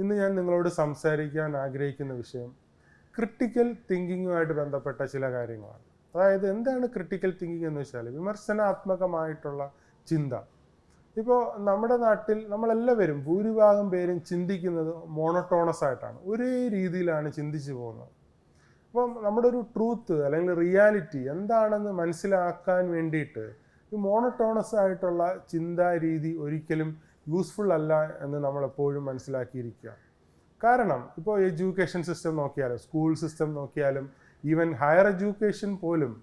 ഇന്ന് ഞാൻ നിങ്ങളോട് സംസാരിക്കാൻ ആഗ്രഹിക്കുന്ന വിഷയം ക്രിട്ടിക്കൽ തിങ്കിങ്ങുമായിട്ട് ബന്ധപ്പെട്ട ചില കാര്യങ്ങളാണ്. അതായത് എന്താണ് ക്രിട്ടിക്കൽ തിങ്കിങ് എന്ന് വെച്ചാൽ വിമർശനാത്മകമായിട്ടുള്ള ചിന്ത. ഇപ്പോൾ നമ്മുടെ നാട്ടിൽ നമ്മളെല്ലാവരും ഭൂരിഭാഗം പേരും ചിന്തിക്കുന്നത് മോണോട്ടോണസ് ആയിട്ടാണ്, ഒരേ രീതിയിലാണ് ചിന്തിച്ചു പോകുന്നത്. അപ്പം നമ്മുടെ ഒരു ട്രൂത്ത് അല്ലെങ്കിൽ റിയാലിറ്റി എന്താണെന്ന് മനസ്സിലാക്കാൻ വേണ്ടിയിട്ട് ഈ മോണോട്ടോണസ് ആയിട്ടുള്ള ചിന്താ രീതി ഒരിക്കലും യൂസ്ഫുൾ അല്ല എന്ന് നമ്മളെപ്പോഴും മനസ്സിലാക്കിയിരിക്കുക. കാരണം ഇപ്പോൾ എഡ്യൂക്കേഷൻ സിസ്റ്റം നോക്കിയാലും സ്കൂൾ സിസ്റ്റം നോക്കിയാലും ഈവൻ ഹയർ എഡ്യൂക്കേഷൻ പോലും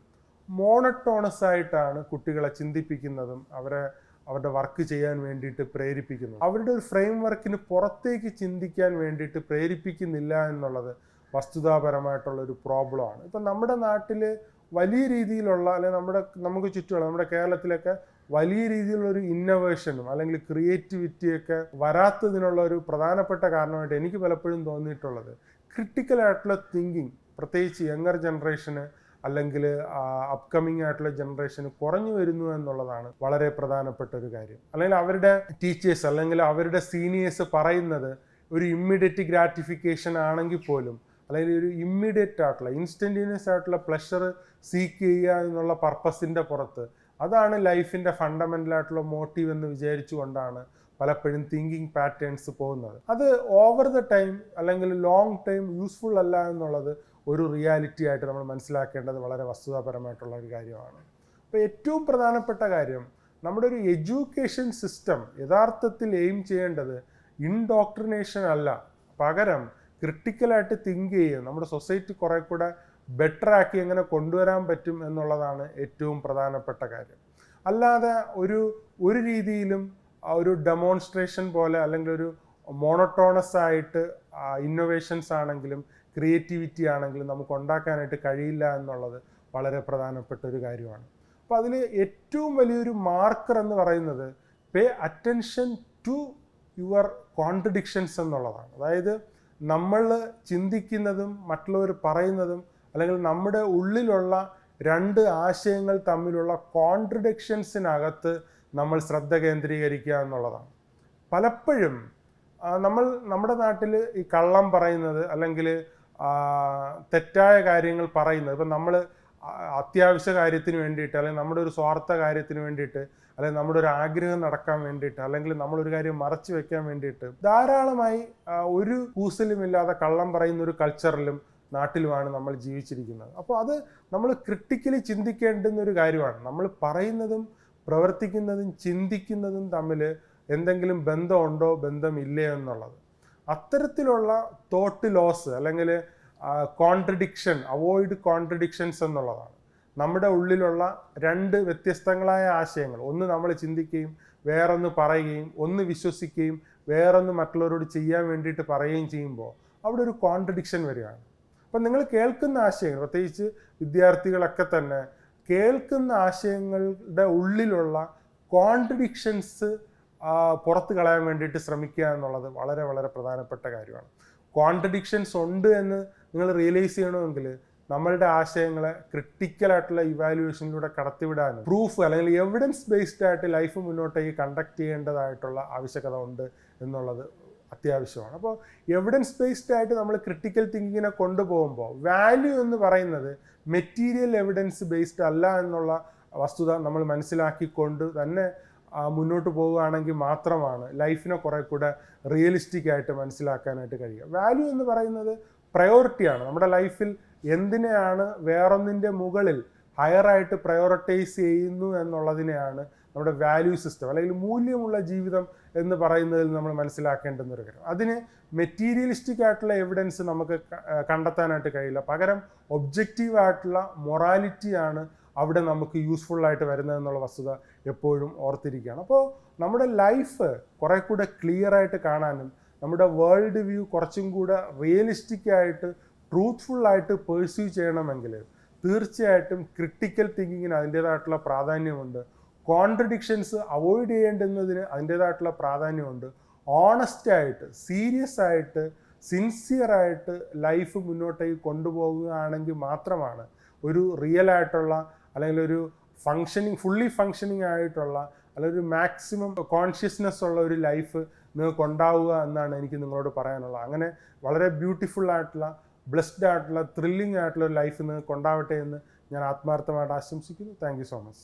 മോണോട്ടോണസ് ആയിട്ടാണ് കുട്ടികളെ ചിന്തിപ്പിക്കുന്നതും അവരുടെ വർക്ക് ചെയ്യാൻ വേണ്ടിയിട്ട് പ്രേരിപ്പിക്കുന്നു. അവരുടെ ഒരു ഫ്രെയിം വർക്കിന് പുറത്തേക്ക് ചിന്തിക്കാൻ വേണ്ടിയിട്ട് പ്രേരിപ്പിക്കുന്നില്ല എന്നുള്ളത് വസ്തുതാപരമായിട്ടുള്ള ഒരു പ്രോബ്ലമാണ്. ഇപ്പം നമ്മുടെ നാട്ടിൽ വലിയ രീതിയിലുള്ള അല്ലെങ്കിൽ നമുക്ക് ചുറ്റുമുള്ള നമ്മുടെ കേരളത്തിലൊക്കെ വലിയ രീതിയിലുള്ളൊരു ഇന്നോവേഷനും അല്ലെങ്കിൽ ക്രിയേറ്റിവിറ്റിയൊക്കെ വരാത്തതിനുള്ള ഒരു പ്രധാനപ്പെട്ട കാരണമായിട്ട് എനിക്ക് പലപ്പോഴും തോന്നിയിട്ടുള്ളത് ക്രിട്ടിക്കലായിട്ടുള്ള തിങ്കിങ്, പ്രത്യേകിച്ച് യങ്ങർ ജനറേഷന് അല്ലെങ്കിൽ അപ്കമിങ് ആയിട്ടുള്ള ജനറേഷന് കുറഞ്ഞു വരുന്നു എന്നുള്ളതാണ് വളരെ പ്രധാനപ്പെട്ട ഒരു കാര്യം. അല്ലെങ്കിൽ അവരുടെ ടീച്ചേഴ്സ് അല്ലെങ്കിൽ അവരുടെ സീനിയേഴ്സ് പറയുന്നത് ഒരു ഇമ്മീഡിയറ്റ് ഗ്രാറ്റിഫിക്കേഷൻ ആണെങ്കിൽ പോലും, അല്ലെങ്കിൽ ഒരു ഇമ്മീഡിയറ്റ് ആയിട്ടുള്ള ഇൻസ്റ്റന്റേനിയസ് ആയിട്ടുള്ള പ്ലഷർ സീക്ക് ചെയ്യുക എന്നുള്ള പർപ്പസിൻ്റെ പുറത്ത് അതാണ് ലൈഫിൻ്റെ ഫണ്ടമെൻ്റൽ ആയിട്ടുള്ള മോട്ടീവ് എന്ന് വിചാരിച്ചുകൊണ്ടാണ് പലപ്പോഴും തിങ്കിങ് പാറ്റേൺസ് പോകുന്നത്. അത് ഓവർ ദ ടൈം അല്ലെങ്കിൽ ലോങ് ടൈം യൂസ്ഫുൾ അല്ല എന്നുള്ളത് ഒരു റിയാലിറ്റി ആയിട്ട് നമ്മൾ മനസ്സിലാക്കേണ്ടത് വളരെ വസ്തുതാപരമായിട്ടുള്ള ഒരു കാര്യമാണ്. അപ്പോൾ ഏറ്റവും പ്രധാനപ്പെട്ട കാര്യം, നമ്മുടെ ഒരു എഡ്യൂക്കേഷൻ സിസ്റ്റം യഥാർത്ഥത്തിൽ എയിം ചെയ്യേണ്ടത് ഇൻഡോക്ട്രിനേഷൻ അല്ല, പകരം ക്രിട്ടിക്കലായിട്ട് തിങ്ക് ചെയ്യുക, നമ്മുടെ സൊസൈറ്റി കുറെ കൂടെ ബെറ്റർ ആക്കി എങ്ങനെ കൊണ്ടുവരാൻ പറ്റും എന്നുള്ളതാണ് ഏറ്റവും പ്രധാനപ്പെട്ട കാര്യം. അല്ലാതെ ഒരു രീതിയിലും ഒരു ഡെമോൺസ്ട്രേഷൻ പോലെ അല്ലെങ്കിൽ ഒരു മോണോട്ടോണസ് ആയിട്ട് ഇന്നോവേഷൻസ് ആണെങ്കിലും ക്രിയേറ്റിവിറ്റി ആണെങ്കിലും നമുക്ക് ഉണ്ടാക്കാനായിട്ട് കഴിയില്ല എന്നുള്ളത് വളരെ പ്രധാനപ്പെട്ട ഒരു കാര്യമാണ്. അപ്പോൾ അതിൽ ഏറ്റവും വലിയൊരു മാർക്കർ എന്ന് പറയുന്നത് pay attention to your contradictions എന്നുള്ളതാണ്. അതായത് നമ്മൾ ചിന്തിക്കുന്നതും മറ്റുള്ളവർ പറയുന്നതും അല്ലെങ്കിൽ നമ്മുടെ ഉള്ളിലുള്ള രണ്ട് ആശയങ്ങൾ തമ്മിലുള്ള കോൺട്രഡിക്ഷൻസിനകത്ത് നമ്മൾ ശ്രദ്ധ കേന്ദ്രീകരിക്കുക എന്നുള്ളതാണ്. പലപ്പോഴും നമ്മുടെ നാട്ടിൽ ഈ കള്ളം പറയുന്നത് അല്ലെങ്കിൽ തെറ്റായ കാര്യങ്ങൾ പറയുന്നത്, ഇപ്പം നമ്മൾ അത്യാവശ്യ കാര്യത്തിന് വേണ്ടിയിട്ട് അല്ലെങ്കിൽ നമ്മുടെ ഒരു സ്വാർത്ഥ കാര്യത്തിന് വേണ്ടിയിട്ട് അല്ലെങ്കിൽ നമ്മുടെ ഒരു ആഗ്രഹം നടക്കാൻ വേണ്ടിയിട്ട് അല്ലെങ്കിൽ നമ്മളൊരു കാര്യം മറച്ചു വെക്കാൻ വേണ്ടിയിട്ട് ധാരാളമായി ഒരു കൂസലുമില്ലാതെ കള്ളം പറയുന്ന ഒരു കൾച്ചറിലും നാട്ടിലുമാണ് നമ്മൾ ജീവിച്ചിരിക്കുന്നത്. അപ്പോൾ അത് നമ്മൾ ക്രിട്ടിക്കലി ചിന്തിക്കേണ്ടുന്ന ഒരു കാര്യമാണ്. നമ്മൾ പറയുന്നതും പ്രവർത്തിക്കുന്നതും ചിന്തിക്കുന്നതും തമ്മിൽ എന്തെങ്കിലും ബന്ധമുണ്ടോ ബന്ധമില്ലേ എന്നുള്ളത്. അത്തരത്തിലുള്ള തോട്ട് ലോസ് അല്ലെങ്കിൽ കോൺട്രഡിക്ഷൻ, അവോയ്ഡ് കോൺട്രഡിക്ഷൻസ് എന്നുള്ളതാണ്. നമ്മുടെ ഉള്ളിലുള്ള രണ്ട് വ്യത്യസ്തങ്ങളായ ആശയങ്ങൾ, ഒന്ന് നമ്മൾ ചിന്തിക്കുകയും വേറൊന്ന് പറയുകയും, ഒന്ന് വിശ്വസിക്കുകയും വേറൊന്ന് മറ്റുള്ളവരോട് ചെയ്യാൻ വേണ്ടിയിട്ട് പറയുകയും ചെയ്യുമ്പോൾ അവിടെ ഒരു കോൺട്രഡിക്ഷൻ വരികയാണ്. അപ്പം നിങ്ങൾ കേൾക്കുന്ന ആശയങ്ങൾ, പ്രത്യേകിച്ച് വിദ്യാർത്ഥികളൊക്കെ തന്നെ കേൾക്കുന്ന ആശയങ്ങളുടെ ഉള്ളിലുള്ള കോൺട്രഡിക്ഷൻസ് പുറത്ത് കളയാൻ വേണ്ടിയിട്ട് ശ്രമിക്കുക എന്നുള്ളത് വളരെ വളരെ പ്രധാനപ്പെട്ട കാര്യമാണ്. കോൺട്രഡിക്ഷൻസ് ഉണ്ട് എന്ന് നിങ്ങൾ റിയലൈസ് ചെയ്യണമെങ്കിൽ നമ്മളുടെ ആശയങ്ങളെ ക്രിട്ടിക്കലായിട്ടുള്ള ഇവാലുവേഷനിലൂടെ കടത്തിവിടാനും പ്രൂഫ് അല്ലെങ്കിൽ എവിഡൻസ് ബേസ്ഡ് ആയിട്ട് ലൈഫ് മുന്നോട്ടേക്ക് കണ്ടക്ട് ചെയ്യേണ്ടതായിട്ടുള്ള ആവശ്യകത ഉണ്ട് എന്നുള്ളത് അത്യാവശ്യമാണ്. അപ്പോൾ എവിഡൻസ് ബേസ്ഡ് ആയിട്ട് നമ്മൾ ക്രിട്ടിക്കൽ തിങ്കിങ്ങിനെ കൊണ്ടുപോകുമ്പോൾ വാല്യൂ എന്ന് പറയുന്നത് മെറ്റീരിയൽ എവിഡൻസ് ബേസ്ഡ് അല്ല എന്നുള്ള വസ്തുത നമ്മൾ മനസ്സിലാക്കിക്കൊണ്ട് തന്നെ മുന്നോട്ട് പോവുകയാണെങ്കിൽ മാത്രമാണ് ലൈഫിനെ കുറെ കൂടെ റിയലിസ്റ്റിക് ആയിട്ട് മനസ്സിലാക്കാനായിട്ട് കഴിയുക. വാല്യൂ എന്ന് പറയുന്നത് പ്രയോറിറ്റിയാണ്. നമ്മുടെ ലൈഫിൽ എന്തിനെയാണ് വേറൊന്നിൻ്റെ മുകളിൽ ഹയറായിട്ട് പ്രയോറിറ്റൈസ് ചെയ്യുന്നു എന്നുള്ളതിനെയാണ് നമ്മുടെ വാല്യൂ സിസ്റ്റം അല്ലെങ്കിൽ മൂല്യമുള്ള ജീവിതം എന്ന് പറയുന്നതിൽ നമ്മൾ മനസ്സിലാക്കേണ്ടുന്ന ഒരു കാര്യം. അതിന് മെറ്റീരിയലിസ്റ്റിക് ആയിട്ടുള്ള എവിഡൻസ് നമുക്ക് കണ്ടെത്താനായിട്ട് കഴിയില്ല, പകരം ഒബ്ജക്റ്റീവ് ആയിട്ടുള്ള മൊറാലിറ്റിയാണ് അവിടെ നമുക്ക് യൂസ്ഫുൾ ആയിട്ട് വരുന്നതെന്നുള്ള വസ്തുത എപ്പോഴും ഓർത്തിരിക്കുകയാണ്. അപ്പോൾ നമ്മുടെ ലൈഫ് കുറെ കൂടെ ക്ലിയർ ആയിട്ട് കാണാനും നമ്മുടെ വേൾഡ് വ്യൂ കുറച്ചും കൂടെ റിയലിസ്റ്റിക് ആയിട്ട് ട്രൂത്ത്ഫുൾ ആയിട്ട് പെർസ്യൂ ചെയ്യണമെങ്കിൽ തീർച്ചയായിട്ടും ക്രിട്ടിക്കൽ തിങ്കിങ്ങിന് അതിൻ്റേതായിട്ടുള്ള പ്രാധാന്യമുണ്ട്. കോൺട്രഡിക്ഷൻസ് അവോയ്ഡ് ചെയ്യേണ്ടുന്നതിന് അതിൻ്റേതായിട്ടുള്ള പ്രാധാന്യമുണ്ട്. ഓണസ്റ്റ് ആയിട്ട്, സീരിയസ് ആയിട്ട്, സിൻസിയറായിട്ട് ലൈഫ് മുന്നോട്ടേക്ക് കൊണ്ടുപോകുകയാണെങ്കിൽ മാത്രമാണ് ഒരു റിയൽ ആയിട്ടുള്ള അല്ലെങ്കിൽ ഒരു ഫങ്ഷനിങ് ഫുള്ളി ഫങ്ഷനിങ് ആയിട്ടുള്ള അല്ലെങ്കിൽ ഒരു മാക്സിമം കോൺഷ്യസ്നെസ് ഉള്ള ഒരു ലൈഫ് നിങ്ങൾക്ക് ഉണ്ടാവുക എന്നാണ് എനിക്ക് നിങ്ങളോട് പറയാനുള്ളത്. അങ്ങനെ വളരെ ബ്യൂട്ടിഫുൾ ആയിട്ടുള്ള, ബ്ലെസ്ഡ് ആയിട്ടുള്ള, ത്രില്ലിംഗ് ആയിട്ടുള്ള ഒരു ലൈഫ് നിങ്ങൾക്ക് ഉണ്ടാവട്ടെ എന്ന് ഞാൻ ആത്മാർത്ഥമായിട്ട് ആശംസിക്കുന്നു. Thank you so much.